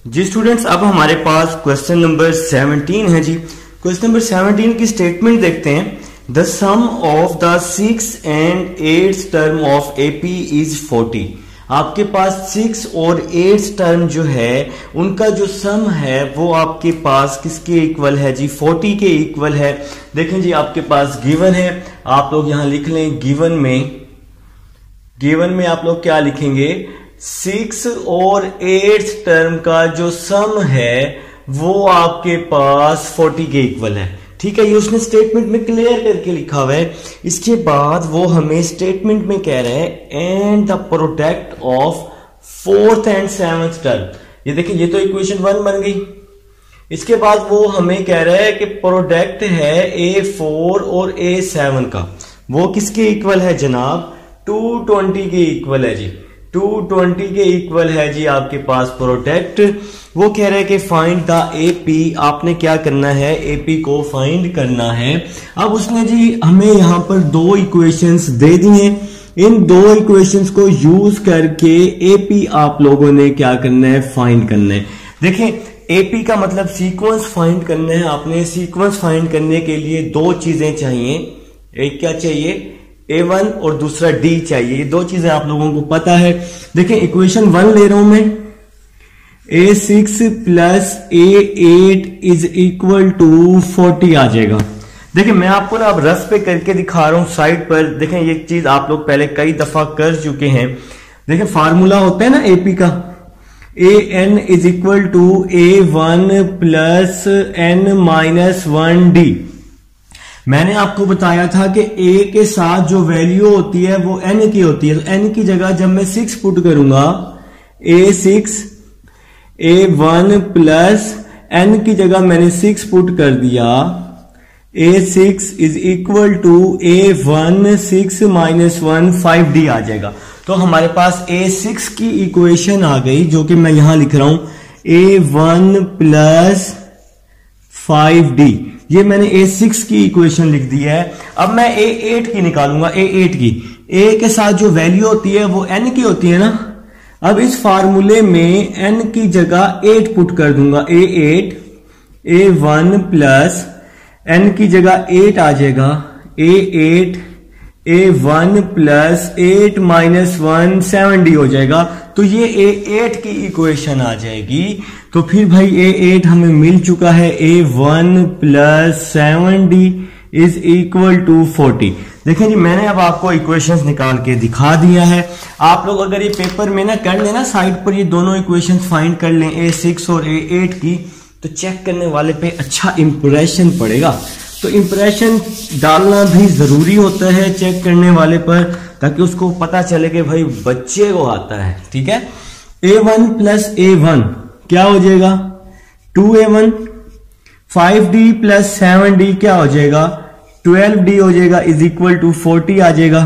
जी students, अब हमारे पास question number 17 है जी। क्वेश्चन नंबर 17 की स्टेटमेंट देखते हैं। The sum of the 6 and 8 term of AP is 40। आपके पास 6 और 8 टर्म जो है उनका जो सम है वो आपके पास किसके इक्वल है जी? 40 के इक्वल है। देखें जी, आपके पास गिवन है, आप लोग यहां लिख लें गिवन में आप लोग क्या लिखेंगे? 6 और 8 टर्म का जो सम है वो आपके पास 40 के इक्वल है। ठीक है, ये उसने स्टेटमेंट में क्लियर करके लिखा हुआ है। इसके बाद वो हमें स्टेटमेंट में कह रहे हैं and the product of 4th and 7th term. ये देखिए, ये तो इक्वेशन 1 बन गई। इसके बाद वो हमें कह रहा है कि प्रोडक्ट है A4 और A7 का, वो किसके इक्वल है जनाब? 220 के इक्वल है जी। 220 के इक्वल है जी आपके पास प्रोडक्ट। वो कह रहे हैं कि फाइंड द एपी। आपने क्या करना है? एपी को फाइंड करना है। अब उसने जी हमें यहां पर दो इक्वेशंस दे दिए। इन दो इक्वेशंस को यूज करके एपी आप लोगों ने क्या करना है? फाइंड करना है। देखें, एपी का मतलब सीक्वेंस फाइंड करना है। आपने सीक्वेंस फाइंड करने के लिए दो चीजें चाहिए। एक क्या चाहिए? A1 और दूसरा D चाहिए। ये दो चीजें आप लोगों को पता है। देखें, इक्वेशन 1 ले रहा हूं मैं। A6 plus A8 is equal to 40 आ जाएगा। देखिए, मैं आपको ना अब रस पे करके दिखा रहा हूं साइड पर। देखें, ये चीज आप लोग पहले कई दफा कर चुके हैं। देखें, फार्मूला होता है ना एपी का, AN is equal to A1 plus N-1D। मैंने आपको बताया था कि A के साथ जो वैल्यू होती है वो N की होती है। तो N की जगह जब मैं 6 पुट करूंगा, A6 A1 प्लस N की जगह मैंने 6 पुट कर दिया, A6 is equal to A1 6 minus 1 5D आ जाएगा। तो हमारे पास A6 की इक्वेशन आ गई, जो कि मैं यहां लिख रहा हूं A1 प्लस 5D। ये मैंने A6 की इक्वेशन लिख दी है। अब मैं A8 की निकालूंगा। A8 की A के साथ जो वैल्यू होती है वो N की होती है ना। अब इस फार्मूले में N की जगह 8 पुट कर दूंगा। A8 A1 प्लस N की जगह 8 आ जाएगा। A8 A1 plus 8 minus 1 7D हो जाएगा। तो ये A8 की इक्वेशन आ जाएगी। तो फिर भाई A8 हमें मिल चुका है। A1 plus 7D is equal to 40। देखें जी, मैंने अब आपको इक्वेशंस निकाल के दिखा दिया है। आप लोग अगर ये पेपर में ना कर लेना, साइड पर ये दोनों इक्वेशंस फाइंड कर लें, A6 और A8 की, तो चेक करने वाले पे अच्छा इंप्रेशन पड़ेगा। तो इंप्रेशन डालना भी जरूरी होता है चेक करने वाले पर, ताकि उसको पता चले कि भाई बच्चे को आता है। ठीक है, A1 प्लस A1 क्या हो जाएगा? 2A1। 5D प्लस 7D क्या हो जाएगा? 12D हो जाएगा, इज इक्वल टू 40 आ जाएगा।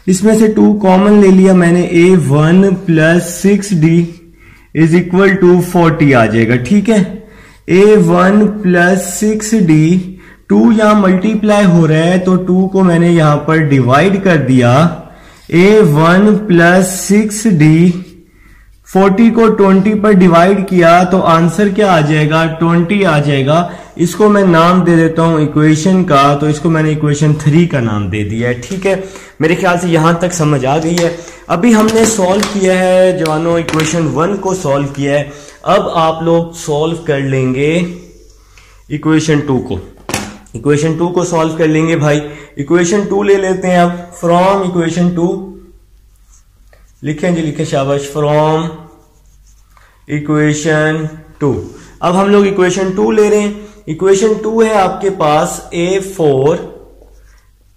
इसमें से 2 कॉमन ले लिया मैंने। A1 plus 6D is equal to 40 आ जाएगा। ठीक है, A1 प्लस 6D, 2 यहां मल्टीप्लाई हो रहा है तो 2 को मैंने यहां पर डिवाइड कर दिया। A1 प्लस 6D, 40 को 20 पर डिवाइड किया तो आंसर क्या आ जाएगा? 20 आ जाएगा। इसको मैं नाम दे देता हूं इक्वेशन का, तो इसको मैंने इक्वेशन 3 का नाम दे दिया है। ठीक है, मेरे ख्याल से यहां तक समझ आ गई है। अभी हमने सॉल्व किया है जवानों, इक्वेशन 1 को सॉल्व किया है। अब आप लोग सॉल्व कर लेंगे इक्वेशन 2 को। इक्वेशन 2 को सॉल्व कर लेंगे भाई। इक्वेशन 2 ले लेते हैं अब। फ्रॉम इक्वेशन 2 लिखें जी, लिखें, शाबाश। From equation 2। अब हम लोग इक्वेशन 2 ले रहे हैं। इक्वेशन 2 है आपके पास A4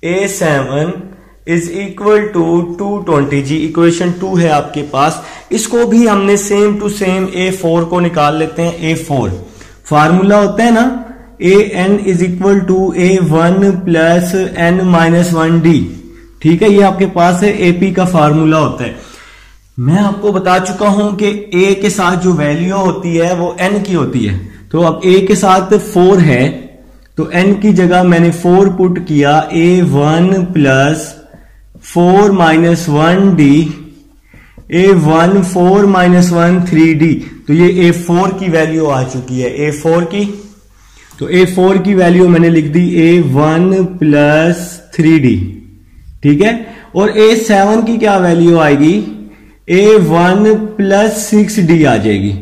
A7 is equal to 220 जी। इक्वेशन 2 है आपके पास। इसको भी हमने सेम टू सेम A4 को निकाल लेते हैं। A4 फार्मूला होता है ना, AN is equal to A1 plus N-1D। ठीक है, ये आपके पास है। AP का फार्मूला होता है। मैं आपको बता चुका हूं कि A के साथ जो वैल्यू होती है वो N की होती है। तो अब A के साथ 4 है तो N की जगह मैंने 4 पुट किया। A1 plus 4 minus 1D A1 4 minus 1 3D, तो ये A4 की वैल्यू आ चुकी है, A4 की। तो A4 की वैल्यू मैंने लिख दी A1 प्लस 3D, ठीक है। और A7 की क्या वैल्यू आएगी, A1 प्लस 6D आ जाएगी।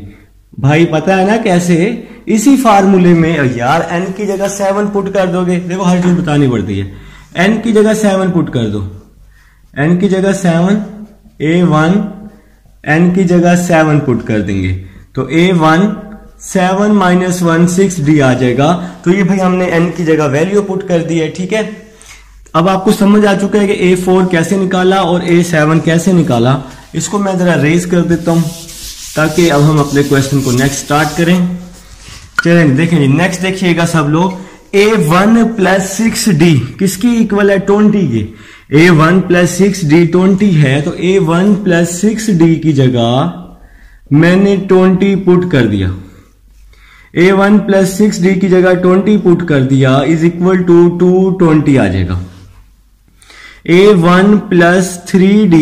भाई पता है ना कैसे, इसी फार्मूले में यार n की जगह 7 पुट कर दोगे, देखो हर चीज बतानी पड़ती है, n की जगह 7 पुट कर दो, n की जगह 7, A1 n की जगह 7 पुट कर देंगे, तो A1 7 माइनस 1 6D आ जाएगा। तो ये भाई हमने n की जगह वैल्यू पुट कर दी है, ठीक है। अब आपको समझ आ चुका है कि A4 कैसे निकाला और A7 कैसे निकाला। इसको मैं जरा रेज कर देता हूं ताकि अब हम अपने क्वेश्चन को नेक्स्ट स्टार्ट करें। चलें देखें जी, नेक्स्ट देखिएगा सब लोग। A1 प्लस 6D किसकी इक्वल है, 20 की। A1 प्लस 6D 20 है, तो A1 प्लस 6D की जगह मैंने 20 पुट कर दिया, A1 प्लस 6D की जगह 20 पुट कर दिया, इज इक्वल टू 220 आ जाएगा। A1 प्लस 3D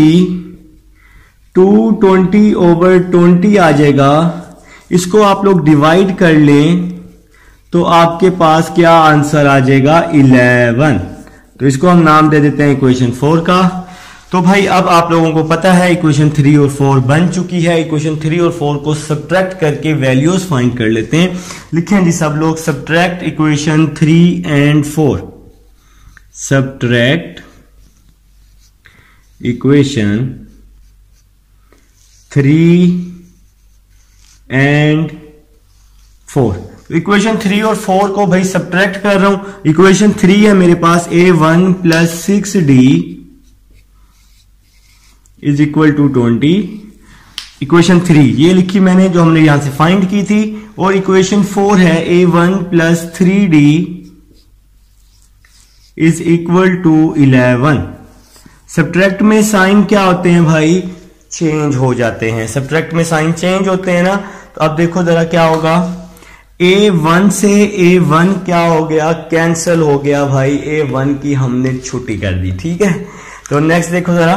220 ओवर 20 आ जाएगा। इसको आप लोग डिवाइड कर लें तो आपके पास क्या आंसर आ जाएगा, 11। तो इसको हम नाम दे देते हैं इक्वेशन 4 का। तो भाई अब आप लोगों को पता है इक्वेशन 3 और 4 बन चुकी है। इक्वेशन 3 और 4 को सब्ट्रैक्ट करके वैल्यूज फाइंड कर लेते हैं। लिखें जी सब लोग, subtract equation 3 and 4, subtract equation 3 and 4। Equation 3 और 4 को भाई सब्ट्रैक्ट कर रहा हूं। इक्वेशन 3 है मेरे पास A1 plus 6D is equal to 20। Equation 3 ये लिखी मैंने जो हमने यहां से फाइंड की थी। और इक्वेशन 4 है A1 plus 3D is equal to 11। Subtract में साइन क्या होते हैं भाई, चेंज हो जाते हैं। सब्ट्रैक्ट में साइन चेंज होते हैं ना। तो अब देखो जरा क्या होगा, A1 से A1 क्या हो गया, कैंसल हो गया भाई, A1 की हमने छुट्टी कर दी, ठीक है। तो नेक्स्ट देखो जरा,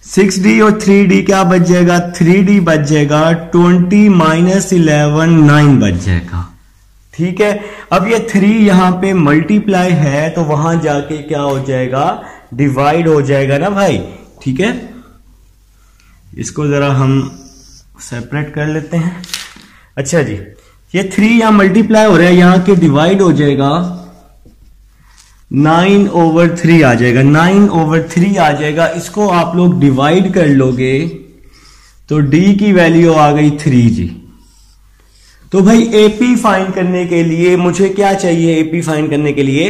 6D और 3D क्या बच जाएगा, 3D बच जाएगा, 20 माइनस 11 9 बच जाएगा, ठीक है। अब ये 3 यहां पे मल्टीप्लाई है तो वहां जाके क्या हो जाएगा, डिवाइड हो जाएगा ना भाई, ठीक है। इसको जरा हम सेपरेट कर लेते हैं। अच्छा जी, ये 3 यहां मल्टीप्लाई हो रहा है, यहां के डिवाइड हो जाएगा, 9 ओवर 3 आ जाएगा, 9 ओवर 3 आ जाएगा। इसको आप लोग डिवाइड कर लोगे तो D की वैल्यू आ गई 3G। तो भाई AP फाइंड करने के लिए मुझे क्या चाहिए, AP फाइंड करने के लिए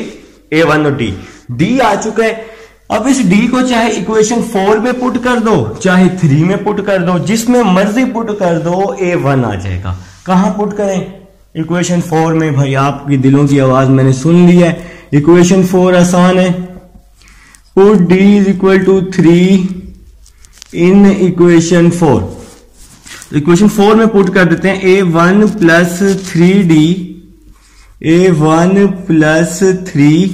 A1 और D आ चुका है। अब इस D को चाहे इक्वेशन 4 में पुट कर दो, चाहे 3 में पुट कर दो, जिसमें मर्जी पुट कर दो, A1 आ जाएगा। कहां पुट करें, इक्वेशन 4 में। भाई आपकी दिलों की आवाज मैंने सुन ली है, इक्वेशन 4 आसान है। Put D is equal to 3 in equation 4। Equation 4 में पुट कर देते हैं, A1 plus 3D, A1 plus 3।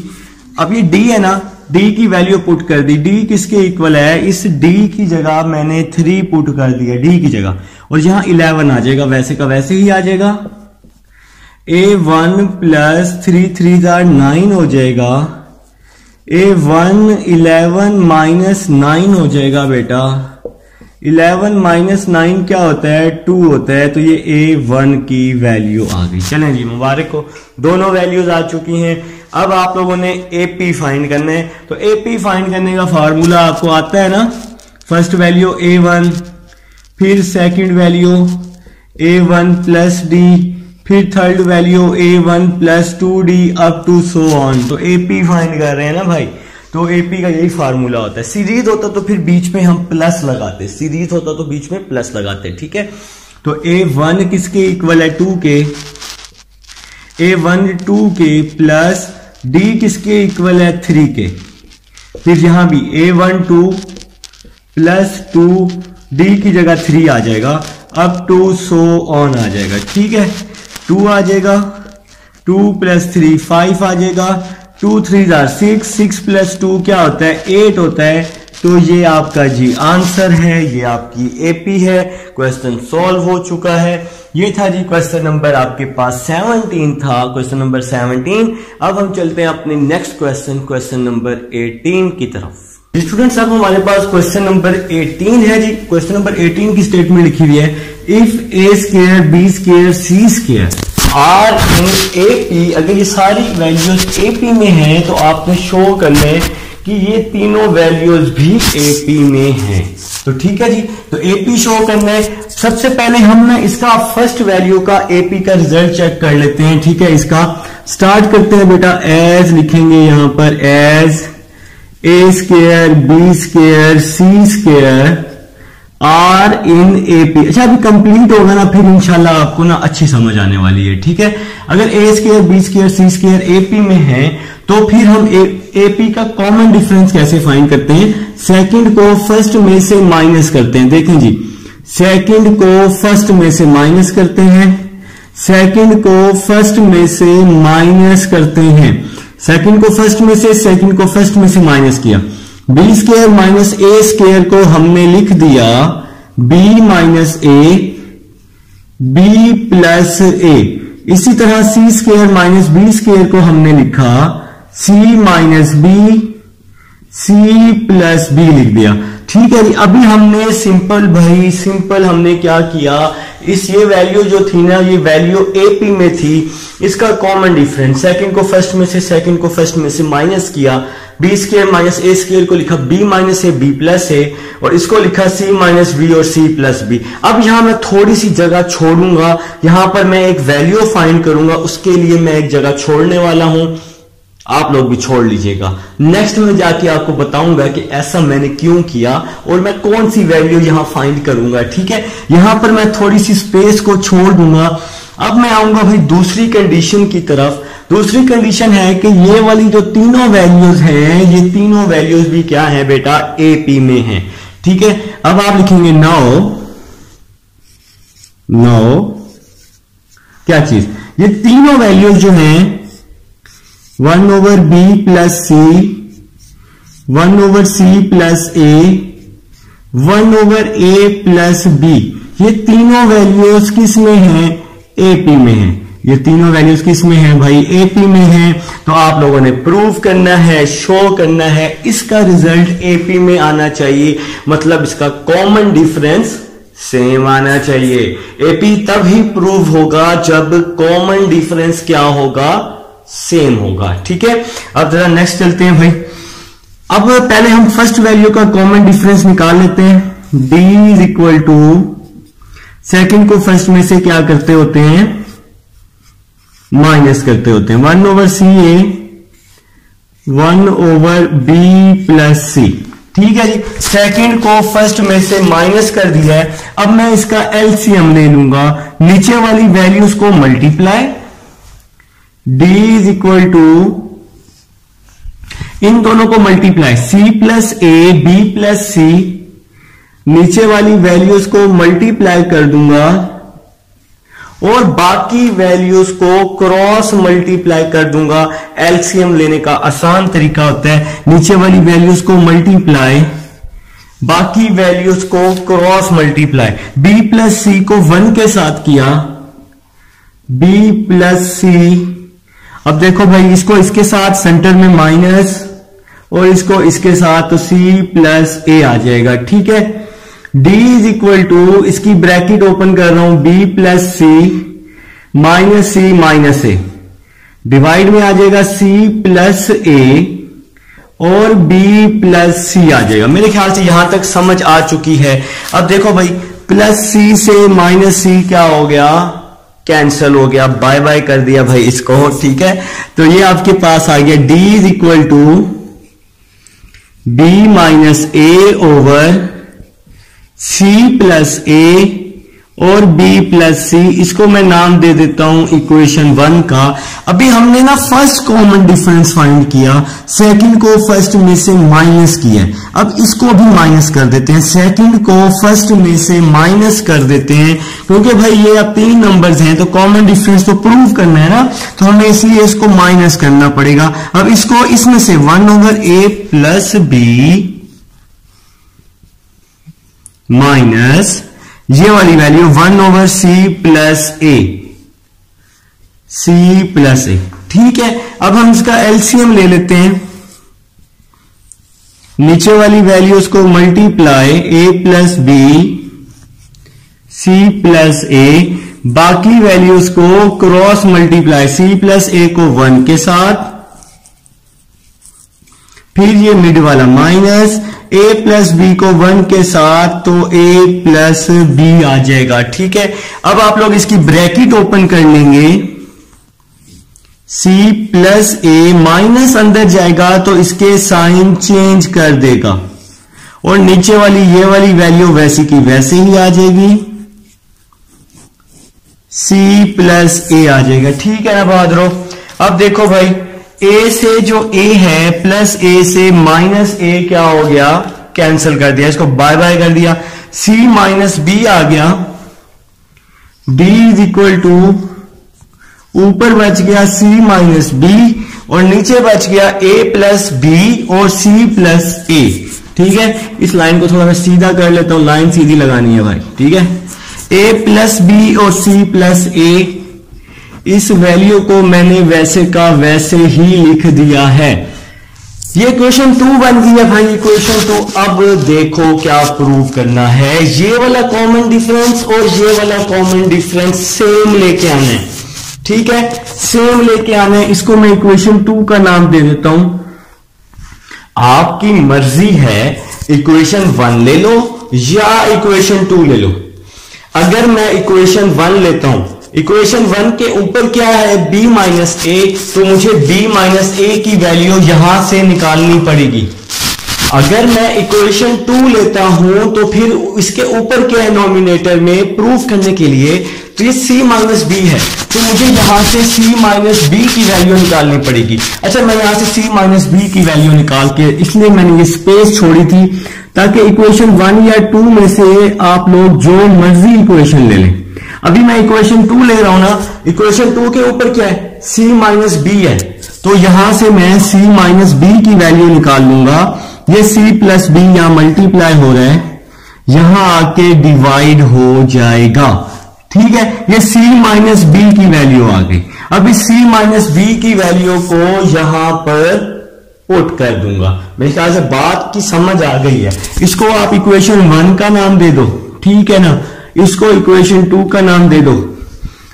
अब ये D है ना, D की वैल्यू पुट कर दी। D किसके इक्वल है, इस D की जगह मैंने 3 पुट कर दिया, D की जगह, और यहां 11 आ जाएगा, वैसे का वैसे ही आ जाएगा। A1 प्लस 3 3 9 हो जाएगा। A1 11 माइनस 9 हो जाएगा बेटा। 11 माइनस 9 क्या होता है, 2 होता है। तो ये A1 की वैल्यू आ गई। चलें जी, मुबारक हो, दोनों वैल्यूज आ चुकी हैं। अब आप लोगों ने AP फाइंड करना है। तो AP फाइंड करने का फार्मूला आपको आता है ना, फर्स्ट वैल्यू A1, फिर second value A1 plus D, फिर third value A1 plus 2D up to so on. तो AP फाइंड कर रहे हैं ना भाई, तो AP का यही फार्मूला होता है। सीरीज होता तो फिर बीच में हम प्लस लगाते, सीरीज होता तो बीच में प्लस लगाते, ठीक है। तो A1 किसके इक्वल है, 2 के, A1 2 के, प्लस D किसके इक्वल है, 3 के। फिर यहां भी A1 2 प्लस 2, D की जगह 3 आ जाएगा, अप टू सो ऑन आ जाएगा, ठीक है। 2 आ जाएगा, 2 प्लस 3 5 आ जाएगा, 2 3 6, 6 प्लस 2 क्या होता है, 8 होता है। तो ये आपका जी आंसर है, ये आपकी एपी है। क्वेश्चन सॉल्व हो चुका है। ये था जी क्वेश्चन नंबर आपके पास 17 था, क्वेश्चन नंबर 17। अब हम चलते हैं अपने नेक्स्ट क्वेश्चन नंबर 18 की तरफ। स्टूडेंट्स अब हमारे पास क्वेश्चन नंबर 18 है जी। क्वेश्चन नंबर 18 की स्टेटमेंट लिखी हुई है, if a square b square c square are in AP, अगर ये सारी वैल्यूज एपी में हैं तो आपने शो करना है कि ये तीनों वैल्यूज भी एपी में हैं। तो ठीक है जी, तो एपी शो करना है। सबसे पहले हम ना इसका फर्स्ट वैल्यू का एपी का रिजल्ट चेक कर लेते हैं। ठीक है, इसका स्टार्ट करते हैं बेटा। एज लिखेंगे यहां पर, as a square b square c square are in AP. अच्छा, अभी कंप्लीट होगा ना, फिर इंशाल्लाह आपको ना अच्छी समझ आने वाली है। ठीक है, अगर ए square b square c square AP में है तो फिर हम एपी का कॉमन डिफरेंस कैसे फाइंड करते हैं? सेकंड को फर्स्ट में से माइनस करते हैं। देखें जी, सेकंड को फर्स्ट में से माइनस करते हैं, सेकंड को फर्स्ट में से माइनस करते हैं, सेकंड को फर्स्ट में से, सेकंड को फर्स्ट में से माइनस किया। B square minus a square को हमने लिख दिया b minus a, b plus a. इसी तरह c square minus b square को हमने लिखा c minus b, c plus b लिख दिया। ठीक है जी, अभी हमने सिंपल हमने क्या किया, ये वैल्यू जो थी ना, ये वैल्यू एपी में थी, इसका कॉमन डिफरेंस सेकंड को फर्स्ट में से, सेकंड को फर्स्ट में से माइनस किया। B square minus a square को लिखा b minus a b plus a, और इसको लिखा सी माइनस बी और सी प्लस बी। अब यहां मैं थोड़ी सी जगह छोड़ूंगा, यहां पर मैं एक वैल्यू फाइंड करूंगा, उसके लिए मैं एक जगह छोड़ने वाला हूं, आप लोग भी छोड़ लीजिएगा। नेक्स्ट में जाके आपको बताऊंगा कि ऐसा मैंने क्यों किया और मैं कौन सी वैल्यू यहां फाइंड करूंगा। ठीक है, यहां पर मैं थोड़ी सी स्पेस को छोड़ दूंगा। अब मैं आऊंगा भाई दूसरी कंडीशन की तरफ। दूसरी कंडीशन है कि ये वाली जो तीनों वैल्यूज हैं, ये तीनों वैल्यूज भी क्या है बेटा, एपी में हैं। ठीक है, अब आप लिखेंगे नाउ क्या चीज, ये तीनों वैल्यूज जो हैं 1 ओवर बी प्लस सी, 1 ओवर सी प्लस ए, 1 ओवर ए प्लस बी, ये तीनों वैल्यूज किस में हैं, एपी में हैं। ये तीनों वैल्यूज किस में हैं भाई, एपी में हैं। तो आप लोगों ने प्रूव करना है, शो करना है, इसका रिजल्ट एपी में आना चाहिए, मतलब इसका कॉमन डिफरेंस सेम आना चाहिए। एपी तब ही प्रूव होगा जब कॉमन डिफरेंस क्या होगा, सेम होगा। ठीक है, अब जरा नेक्स्ट चलते हैं भाई। अब पहले हम फर्स्ट वैल्यू का कॉमन डिफरेंस निकाल लेते हैं। d is equal to, second को फर्स्ट में से क्या करते होते हैं, माइनस करते होते हैं। 1 ओवर सी ए, 1 ओवर बी प्लस सी। ठीक है जी, सेकंड को फर्स्ट में से माइनस कर दिया है। अब मैं इसका एलसीएम ले लूंगा, नीचे वाली वैल्यूज को multiply, d is equal to, इन दोनों को multiply, c plus a b plus c, नीचे वाली वैल्यूज को मल्टीप्लाई कर दूंगा और बाकी वैल्यूज को क्रॉस मल्टीप्लाई कर दूंगा। एलसीएम लेने का आसान तरीका होता है, नीचे वाली वैल्यूज को मल्टीप्लाई, बाकी वैल्यूज को क्रॉस मल्टीप्लाई। b प्लस सी को 1 के साथ किया, b प्लस सी। अब देखो भाई, इसको इसके साथ सेंटर में माइनस और इसको इसके साथ, तो c प्लस ए आ जाएगा। ठीक है, d इज इक्वल टू, इसकी ब्रैकेट ओपन कर रहा हूं, b प्लस सी माइनस ए, डिवाइड में आ जाएगा c प्लस ए और b प्लस सी आ जाएगा। मेरे ख्याल से यहां तक समझ आ चुकी है। अब देखो भाई, प्लस सी से माइनस सी क्या हो गया, कैंसल हो गया, बाय बाय कर दिया भाई इसको। ठीक है, तो ये आपके पास आ गया d is equal to b minus a over c plus a और b प्लस सी। इसको मैं नाम दे देता हूं इक्वेशन 1 का। अभी हमने ना फर्स्ट कॉमन डिफरेंस फाइंड किया, सेकंड को फर्स्ट में से माइनस किया। अब इसको भी माइनस कर देते हैं, सेकंड को फर्स्ट में से माइनस कर देते हैं, क्योंकि भाई ये अब 3 नंबर्स हैं तो कॉमन डिफरेंस तो प्रूव करना है ना, तो हमें इसलिए इसको माइनस करना पड़ेगा। अब इसको इसमें से 1 ओवर ए प्लस बी माइनस ये वाली वैल्यू 1/c प्लस ए, सी प्लस ए। ठीक है, अब हम इसका एलसीएम ले लेते हैं। नीचे वाली वैल्यूज को मल्टीप्लाई ए प्लस बी सी प्लस ए, बाकी वैल्यूज को क्रॉस मल्टीप्लाई सी प्लस ए को 1 के साथ, फिर ये मिड वाला माइनस ए प्लस बी को 1 के साथ, तो ए प्लस बी आ जाएगा। ठीक है, अब आप लोग इसकी ब्रैकेट ओपन कर लेंगे, सी प्लस ए माइनस अंदर जाएगा तो इसके साइन चेंज कर देगा, और नीचे वाली ये वाली वैल्यू वैसी की वैसे ही आ जाएगी, सी प्लस ए आ जाएगा। ठीक है ना बहादुरों, अब देखो भाई, ए से जो ए है प्लस ए से माइनस ए क्या हो गया, कैंसिल कर दिया, इसको बाय बाय कर दिया, सी माइनस बी आ गया, डी इज इक्वल टू ऊपर बच गया सी माइनस बी और नीचे बच गया ए प्लस बी और सी प्लस ए। ठीक है, इस लाइन को थोड़ा मैं सीधा कर लेता हूं, लाइन सीधी लगानी है भाई। ठीक है, ए प्लस बी और सी प्लस ए, इस वैल्यू को मैंने वैसे का वैसे ही लिख दिया है। ये इक्वेशन 2 बन गई है भाई, इक्वेशन 2। अब देखो क्या प्रूव करना है, ये वाला कॉमन डिफरेंस और ये वाला कॉमन डिफरेंस सेम लेके आना है। ठीक है, सेम लेके आना है, इसको मैं इक्वेशन 2 का नाम दे देता हूं। आपकी मर्जी है, इक्वेशन 1 ले लो या इक्वेशन 2 ले लो। अगर मैं इक्वेशन 1 लेता हूं, इक्वेशन 1 के ऊपर क्या है, b माइनस ए, तो मुझे b माइनस ए की वैल्यू यहां से निकालनी पड़ेगी। अगर मैं इक्वेशन 2 लेता हूं तो फिर इसके ऊपर क्या है नॉमिनेटर में, प्रूफ करने के लिए, तो ये c माइनस बी है, तो मुझे यहां से c माइनस बी की वैल्यू निकालनी पड़ेगी। अच्छा, मैं यहां से c माइनस बी की वैल्यू निकाल के, इसलिए मैंने ये स्पेस छोड़ी थी ताकि इक्वेशन 1 या 2 में से आप लोग जो मर्जी इक्वेशन ले लें। अभी मैं इक्वेशन 2 ले रहा हूं ना, इक्वेशन 2 के ऊपर क्या है, c माइनस बी है, तो यहां से मैं c माइनस बी की वैल्यू निकाल लूंगा। ये c प्लस बी यहां मल्टीप्लाई हो रहा है, यहां आके डिवाइड हो जाएगा। ठीक है, ये c माइनस बी की वैल्यू आ गई। अब इस c माइनस बी की वैल्यू को यहां पर पुट कर दूंगा। मेरे ख्याल से बात की समझ आ गई है। इसको आप इक्वेशन 1 का नाम दे दो, ठीक है ना, इसको इक्वेशन 2 का नाम दे दो,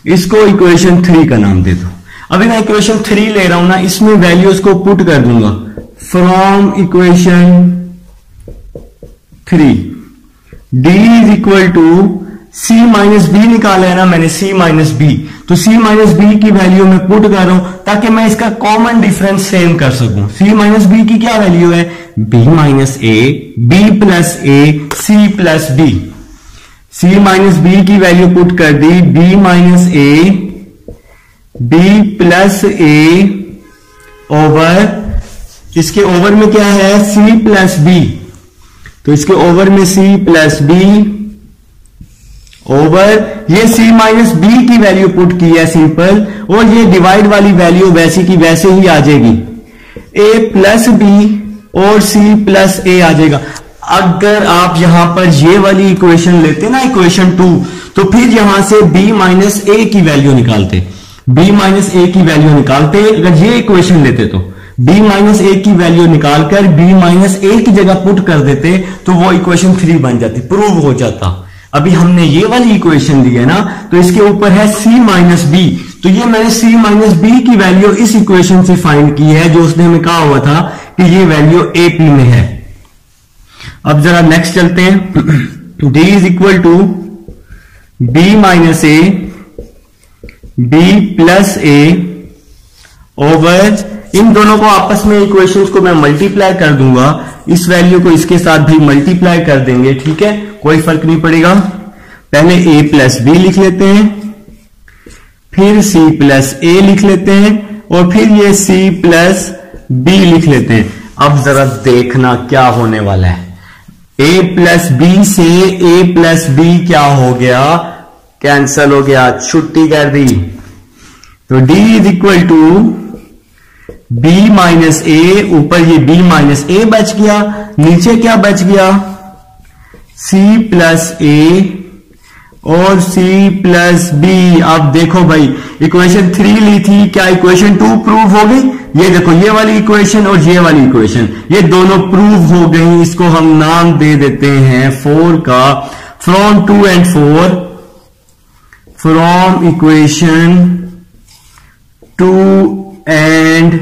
इसको इक्वेशन 3 का नाम दे दो। अभी मैं इक्वेशन 3 ले रहा हूं ना, इसमें वैल्यूज को पुट कर दूंगा। From equation 3 d is equal to c minus b निकाला है ना मैंने, c माइनस बी, तो c माइनस बी की वैल्यू में पुट कर रहा हूं ताकि मैं इसका कॉमन डिफरेंस सेम कर सकूं। c माइनस बी की क्या वैल्यू है, b minus a, b plus a, c plus b. c minus b की वैल्यू पुट कर दी, b minus a, b plus a over, इसके ओवर में क्या है, c प्लस बी, तो इसके ओवर में c प्लस बी ओवर ये c माइनस बी की वैल्यू पुट की है सिंपल, और ये डिवाइड वाली वैल्यू वैसी की वैसे ही आ जाएगी, a प्लस बी और c प्लस ए आ जाएगा। अगर आप यहां पर ये वाली इक्वेशन लेते ना, इक्वेशन 2, तो फिर यहां से b माइनस ए की वैल्यू निकालते, b माइनस ए की वैल्यू निकालते। अगर ये इक्वेशन लेते तो b माइनस ए की वैल्यू निकालकर b माइनस ए की जगह पुट कर देते, तो वो इक्वेशन 3 बन जाती, प्रूव हो जाता। अभी हमने ये वाली इक्वेशन ली है ना, तो इसके ऊपर है c माइनस बी, तो ये मैंने c माइनस बी की वैल्यू इस इक्वेशन से फाइंड की है, जो उसने हमें कहा हुआ था कि ये वैल्यू AP में है। अब जरा नेक्स्ट चलते हैं। d is equal to b minus a, b plus a over, इन दोनों को आपस में इक्वेशंस को मैं मल्टीप्लाई कर दूंगा, इस वैल्यू को इसके साथ भी मल्टीप्लाई कर देंगे। ठीक है, कोई फर्क नहीं पड़ेगा। पहले a प्लस बी लिख लेते हैं, फिर c प्लस ए लिख लेते हैं, और फिर ये c प्लस बी लिख लेते हैं। अब जरा देखना क्या होने वाला है, a प्लस बी से a प्लस बी क्या हो गया, कैंसल हो गया, छुट्टी कर दी। तो d is equal to b minus a, ऊपर ये b माइनस ए बच गया, नीचे क्या बच गया, सी प्लस ए और सी प्लस बी। अब देखो भाई इक्वेशन 3 ली थी, क्या इक्वेशन 2 प्रूव हो गई? ये देखो ये वाली इक्वेशन और ये वाली इक्वेशन ये दोनों प्रूव हो गई। इसको हम नाम दे देते हैं 4 का। From 2 and 4, from equation 2 and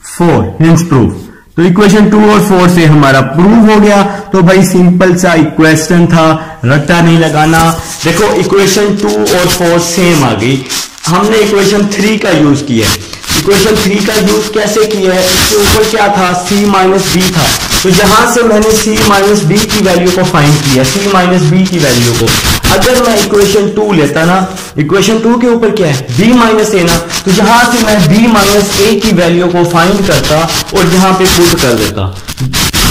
4 hints prove. तो इक्वेशन 2 और 4 से हमारा प्रूव हो गया। तो भाई सिंपल सा इक्वेशन था, रट्टा नहीं लगाना। देखो इक्वेशन 2 और 4 सेम आ गई। हमने इक्वेशन 3 का यूज किया है। इक्वेशन 3 का यूज कैसे किया है? इसके ऊपर क्या था? c माइनस बी था। तो यहां से मैंने c माइनस बी की वैल्यू को फाइंड किया, c माइनस बी की वैल्यू को। अगर मैं इक्वेशन 2 लेता ना, इक्वेशन 2 के ऊपर क्या है? b माइनस ए ना, तो यहां से मैं b माइनस ए की वैल्यू को फाइंड करता और यहां पे पुट कर देता।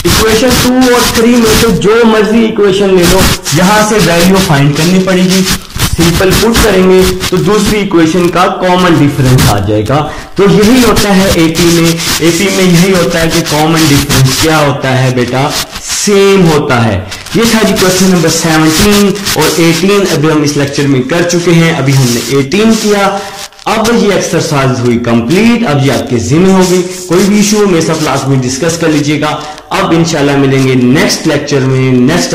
इक्वेशन 2 और 3 में से जो मर्जी इक्वेशन ले लो, यहां से वैल्यू फाइंड करनी पड़ेगी। सिंपल पुट करेंगे तो दूसरी इक्वेशन का कॉमन डिफरेंस आ जाएगा। तो यही होता है एपी में। एपी में यही होता है कि कॉमन डिफरेंस क्या होता है बेटा? सेम होता है। ये था जी क्वेश्चन नंबर 17 और 18 अभी हम इस लेक्चर में कर चुके हैं। अभी हमने 18 किया। अब ये एक्सरसाइज हुई कंप्लीट। अब ये आपके जिम्मे होगी। कोई भी इशू मेरे साथ क्लास में डिस्कस कर लीजिएगा। अब इंशाल्लाह मिलेंगे नेक्स्ट लेक्चर में, नेक्स्ट